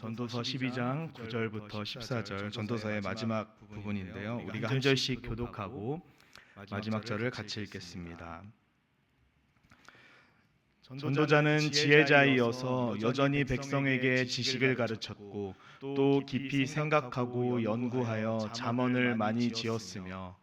전도서 12장 9절부터 14절 전도서의 마지막 부분인데요. 우리가 한 절씩 교독하고 마지막 절을 같이 읽겠습니다. 전도자는 지혜자이어서 여전히 백성에게 지식을 가르쳤고 또 깊이 생각하고 연구하여 잠언을 많이 지었으며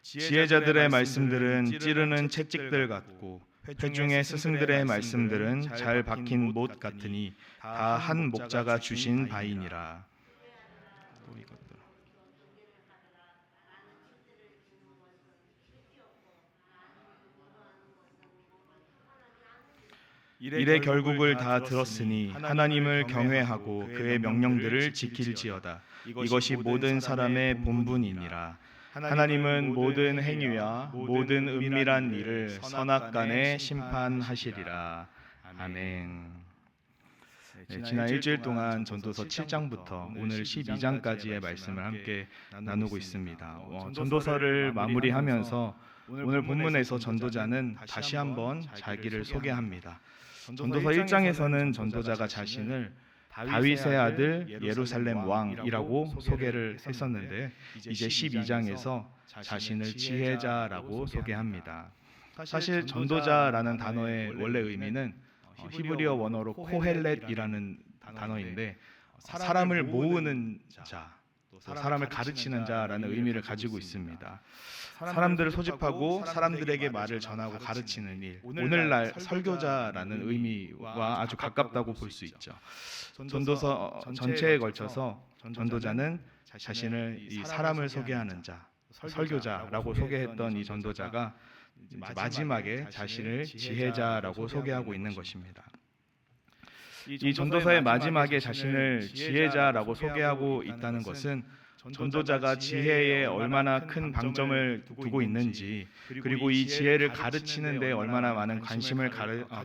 지혜자들의 말씀들은 찌르는 채찍들 같고 회중의 스승들의 말씀들은 잘 박힌 못 같으니 다 한 목자가 주신 바이니라. 또 이것들. 이래 결국을 다 들었으니 하나님을 경외하고 그의 명령들을 지킬지어다. 이것이 모든 사람의 본분이니라. 하나님은 모든 행위와 모든 은밀한 일을 선악간에 심판하시리라. 아멘. 지난 일주일 동안 전도서 7장부터 오늘 12장까지의 말씀을 함께 나누고 있습니다. 전도서를 마무리하면서 오늘 본문에서 전도자는 다시 한번 자기를 소개합니다. 전도서 1장에서는 전도자가 자신을 다윗의 아들 예루살렘 왕이라고 소개를 했었는데 이제 12장에서 자신을 지혜자라고 소개합니다. 사실 전도자라는 단어의 원래 의미는 히브리어 원어로 코헬렛이라는 단어인데 사람을 모으는 자, 또 사람을 가르치는 자라는 의미를 가지고 있습니다. 사람들을 소집하고 사람들에게 말을 전하고 가르치는 일, 오늘날 설교자라는 의미와 아주 가깝다고 볼 수 있죠. 전도서 전체에 걸쳐서 전도자는 자신을 이 사람을 소개하는 자, 설교자라고 소개했던 이 전도자가 마지막에 자신을 지혜자라고 소개하고 있는 것입니다. 이 전도서의 마지막에 자신을 지혜자라고 소개하고 있다는 것은 전도자가 지혜에 얼마나 큰 방점을 두고 있는지, 그리고 이 지혜를 가르치는 데 얼마나 많은 관심을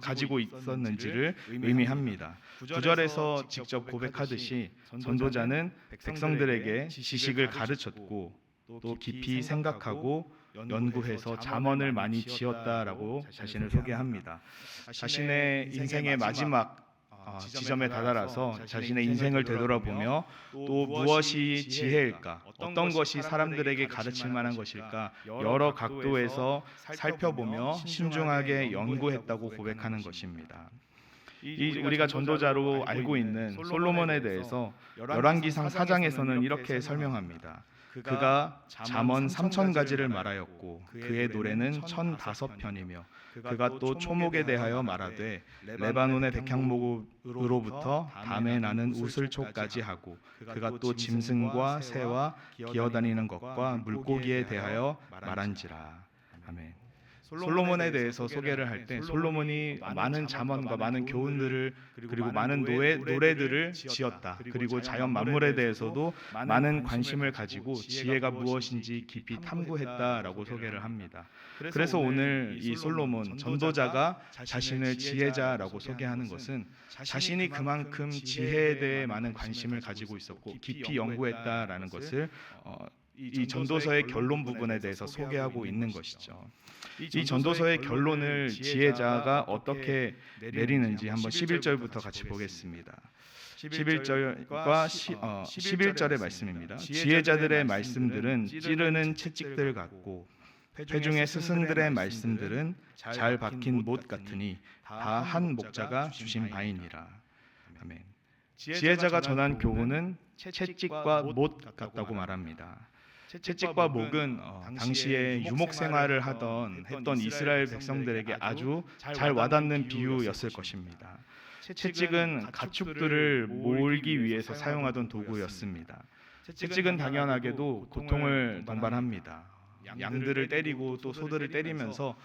가지고 있었는지를 의미합니다. 9절에서 직접 고백하듯이 전도자는 백성들에게 지식을 가르쳤고 또 깊이 생각하고 연구해서 잠언을 많이 지었다라고 자신을 소개합니다. 자신의 인생의 마지막 지점에 다다라서 자신의 인생을 되돌아보며 또 무엇이 지혜일까, 어떤 것이 사람들에게 가르칠 만한 것일까 여러 각도에서 살펴보며 신중하게 연구했다고 고백하는 것입니다. 우리가 전도자로 알고 있는 솔로몬에 대해서 열왕기상 4장에서는 이렇게 설명합니다. 그가 잠언 3,000가지를 말하였고 그의 노래는 1,005편이며 그가 또 초목에 대하여 말하되 레바논의 백향목으로부터 밤에 나는 우슬초까지 하고 그가 또 짐승과 새와 기어다니는 것과 물고기에 대하여 말한지라. 아멘. 솔로몬에 대해서 소개를 할 때 솔로몬이 많은 잠언과 많은 교훈들을 그리고 많은 노래들을 지었다. 그리고 자연 만물에 대해서도 많은 관심을 가지고 지혜가 무엇인지 깊이 탐구했다라고 소개를 합니다. 그래서 오늘 이 솔로몬 전도자가 자신을 지혜자라고 소개하는 것은 자신이 그만큼 지혜에 대해 많은 관심을 가지고 있었고 깊이 연구했다라는 것을 이 전도서의 결론 부분에 대해서 소개하고 있는 것이죠. 이 전도서의 결론을 지혜자가 어떻게 내리는지 한번 11절부터 같이 보겠습니다. 11절과 11절의 말씀입니다. 지혜자들의 말씀들은 찌르는 채찍들 같고 회중의 스승들의 말씀들은 잘 박힌 못 같으니 다 한 목자가 주신 바이니라. 아멘. 지혜자가 전한 교훈은 채찍과 못 같다고 말합니다. 채찍과 목은 당시에 유목 생활을 했던 이스라엘 백성들에게 아주 잘 와닿는 비유였을 것입니다. 채찍은 가축들을 몰기 위해서 사용하던 도구였습니다. 채찍은 당연하게도 고통을 동반합니다. 양들을 때리고 또 소들을 때리면서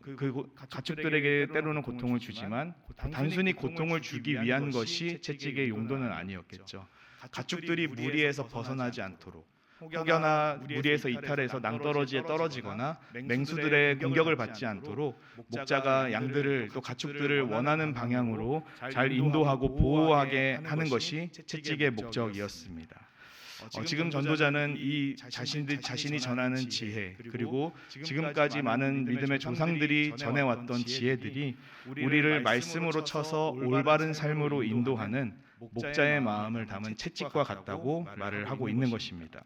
그 가축들에게 때로는 고통을 주지만 단순히 고통을 주기 위한 것이 채찍의 용도는 아니었겠죠. 가축들이 무리에서 벗어나지 않도록, 혹여나 무리에서 이탈해서 낭떠러지에 떨어지거나 맹수들의 공격을 받지 않도록 목자가 양들을 또 가축들을 원하는 방향으로 잘 인도하고 보호하게 하는 것이 채찍의 목적이었습니다. 지금 전도자는 이 자신이 전하는 지혜, 그리고 지금까지 많은 믿음의 조상들이 전해왔던 지혜들이 우리를 말씀으로 쳐서 올바른 삶으로 인도하는 목자의 마음을 담은 채찍과 같다고 말을 하고 있는 것입니다.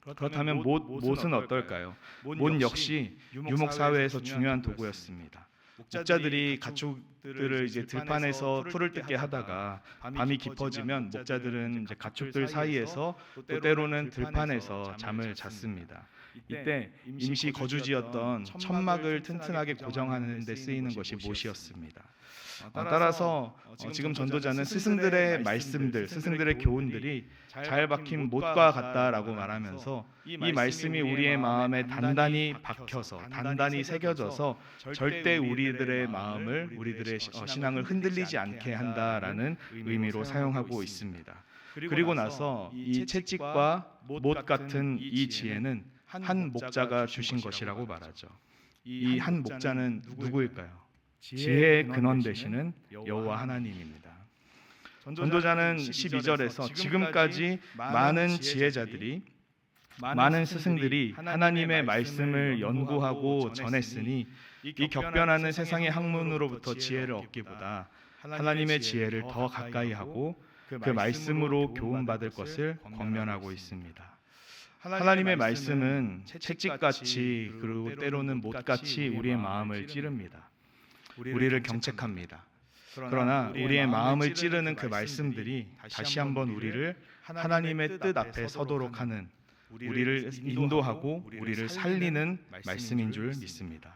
그렇다면 못은 어떨까요? 못 역시 유목 사회에서 중요한 도구였습니다. 목자들이 가축들을 이제 들판에서 풀을 뜯게 하다가 밤이 깊어지면 목자들은 이제 가축들 사이에서 또 때로는 들판에서 잠을 잤습니다. 이때 임시 거주지였던 천막을 튼튼하게 고정하는 데 쓰이는 것이 못이었습니다. 따라서 지금 전도자는 스승들의 말씀들, 스승들의 교훈들이 잘 박힌 못과 같다라고 말하면서 이 말씀이 우리의 마음에 단단히 박혀서 단단히 새겨져서 절대 우리들의 마음을, 우리들의 신앙을 흔들리지 않게 한다라는 의미로 사용하고 있습니다. 그리고 나서 이 채찍과 못 같은 이 지혜는 한 목자가 주신 것이라고 말하죠. 이 한 목자는 누구일까요? 지혜의 근원 되시는 여호와 하나님입니다. 전도자는 12절에서 지금까지 많은 지혜자들이, 많은 스승들이 하나님의 말씀을 연구하고 전했으니 이 격변하는 세상의 학문으로부터 지혜를 얻기보다 하나님의 지혜를 더 가까이 하고 그 말씀으로 교훈받을 것을 권면하고 있습니다. 하나님의 말씀은 채찍같이, 그리고 때로는 못같이 우리의 마음을 찌릅니다. 우리를 경책합니다. 그러나 우리의 마음을 찌르는 그 말씀들이 다시 한번 우리를 하나님의 뜻 앞에 서도록 하는, 우리를 인도하고 우리를 살리는 말씀인 줄 믿습니다.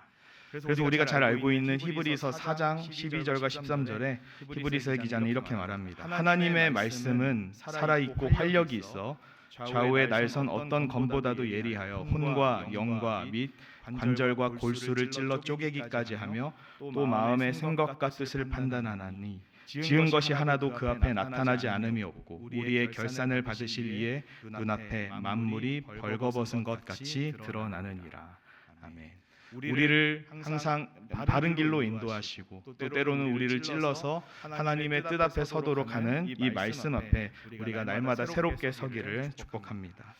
그래서 우리가 잘 알고 있는 히브리서 4장 12절과 13절에 히브리서의 기자는 이렇게 말합니다. 하나님의 말씀은 살아있고 활력이 있어 좌우의 날선 어떤 검보다도 예리하여 혼과 영과 및 관절과 골수를 찔러 쪼개기까지 하며 또 마음의 생각과 뜻을 판단하나니 지은 것이 하나도 그 앞에 나타나지 않음이 없고 우리의 결산을 받으실 이의 눈앞에 만물이 벌거벗은 것 같이 드러나느니라. 아멘. 우리를 항상 바른 길로 인도하시고 또 때로는 우리를 찔러서 하나님의 뜻 앞에 서도록 하는 이 말씀 앞에 우리가 날마다 새롭게 서기를 축복합니다.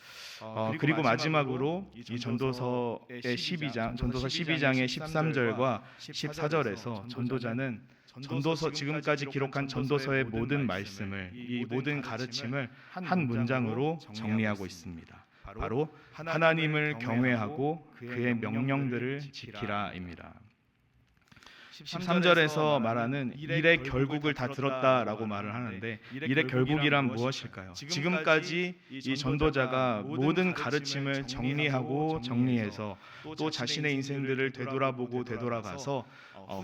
그리고 마지막으로 이 전도서의 12장, 전도서 12장의 13절과 14절에서 전도자는 지금까지 기록한 전도서의 모든 말씀을, 이 모든 가르침을 한 문장으로 정리하고 있습니다. 바로 하나님을 경외하고 그의 명령들을 지키라입니다. 13절에서 말하는 일의 결국을 다 들었다라고 말을 하는데, 일의 결국이란 무엇일까요? 지금까지 이 전도자가 모든 가르침을 정리하고 정리해서 또 자신의 인생들을 되돌아보고 되돌아가서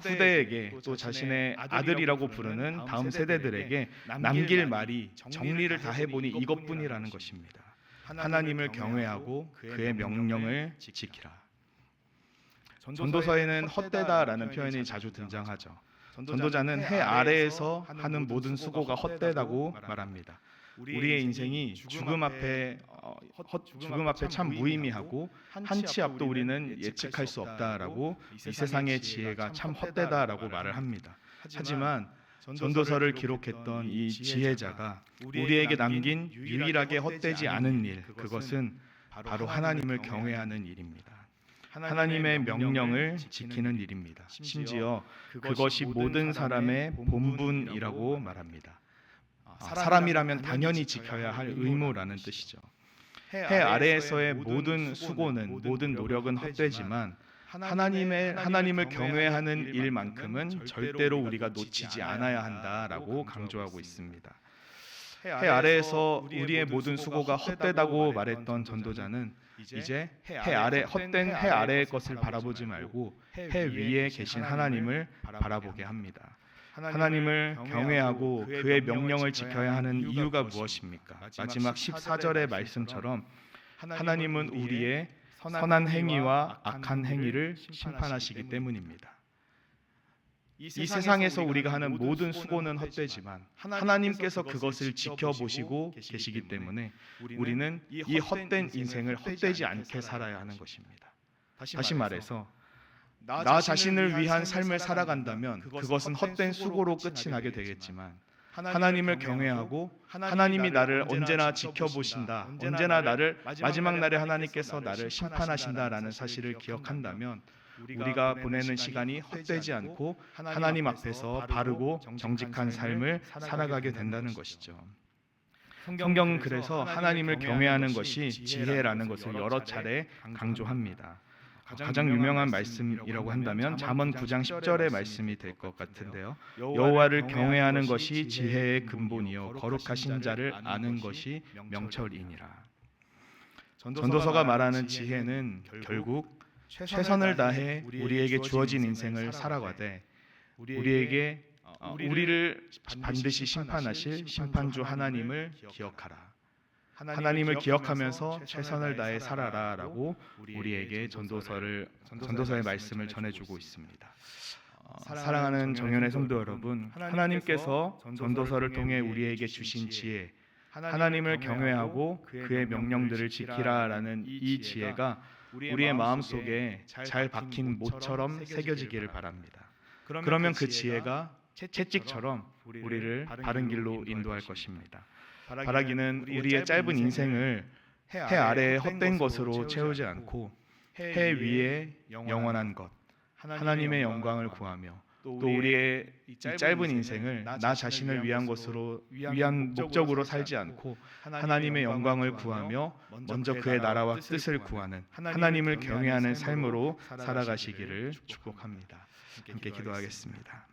후대에게, 또 자신의 아들이라고 부르는 다음 세대들에게 남길 말이, 정리를 다 해보니 이것뿐이라는 것입니다. 하나님을 경외하고 그의 명령을 지키라. 전도서에는 헛되다라는 표현이 자주 등장하죠. 전도자는 해 아래에서 하는 모든 수고가 헛되다고 말합니다. 우리의 인생이 죽음 앞에 참 무의미하고 한치 앞도 우리는 예측할 수 없다라고, 이 세상의 지혜가 참 헛되다라고 말을 합니다. 하지만 전도서를 기록했던 이 지혜자가 우리에게 남긴 유일하게 헛되지 않은 일, 그것은 바로 하나님을 경외하는 일입니다. 하나님의 명령을 지키는 일입니다. 심지어 그것이 모든 사람의 본분이라고 말합니다. 사람이라면 당연히 지켜야 할 의무라는 뜻이죠. 해 아래에서의 모든 수고는, 모든 노력은 헛되지만 하나님을 경외하는 일만큼은 절대로 우리가 놓치지 않아야 한다라고 강조하고 있습니다. 해 아래에서 우리의 모든 수고가 헛되다고 말했던 전도자는 이제 헛된 해 아래의 것을 바라보지 말고 해 위에 계신 하나님을 바라보게 합니다. 하나님을 경외하고 그의 명령을 지켜야 하는 이유가 무엇입니까? 마지막 14절의 말씀처럼 하나님은 우리의 선한 행위와 악한 행위를 심판하시기 때문입니다. 이 세상에서 우리가 하는 모든 수고는 헛되지만 하나님께서 그것을 지켜보시고 계시기 때문에 우리는 이 헛된 인생을 헛되지 않게 살아야 하는 것입니다. 다시 말해서 나 자신을 위한 삶을 살아간다면 그것은 헛된 수고로 끝이 나게 되겠지만 하나님을 경외하고 하나님이 나를 언제나 지켜보신다, 언제나 나를 마지막 날에 하나님께서 나를 심판하신다라는 사실을 기억한다면 우리가 보내는 시간이 헛되지 않고 하나님 앞에서 바르고 정직한 삶을 살아가게 된다는 것이죠. 성경은 그래서 하나님을 경외하는 것이 지혜라는 것을 여러 차례 강조합니다. 가장 유명한 말씀이라고 한다면 잠언 9장 10절의 말씀이 될 것 같은데요. 여호와를 경외하는 것이 지혜의 근본이요 거룩하신 자를 아는 것이 명철이니라. 전도서가 말하는 지혜는 결국 최선을 다해 우리에게 주어진 인생을 살아가되 우리를 반드시 심판하실 심판주 하나님을 기억하라. 하나님을 기억하면서 최선을 다해 살아라라고 우리에게 전도서의 말씀을 전해주고 있습니다. 사랑하는 정연의 성도 여러분, 하나님께서 전도서를 통해 우리에게 주신 지혜, 하나님을 경외하고 그의 명령들을 지키라라는 이 지혜가 우리의 마음속에 잘 박힌 못처럼 새겨지기를 바랍니다. 그러면 그 지혜가 채찍처럼 우리를 바른 길로 인도할 것입니다. 바라기는 우리의 짧은 인생을 해 아래의 헛된 것으로 채우지 않고 해 위에 영원한 것, 하나님의 영광을 구하며 또 우리의 이 짧은 인생을 나 자신을 위한 목적으로 살지 않고 하나님의 영광을 구하며 먼저 그의 나라와 뜻을 구하는 하나님을 경외하는 삶으로 살아가시기를 축복합니다. 함께 기도하겠습니다.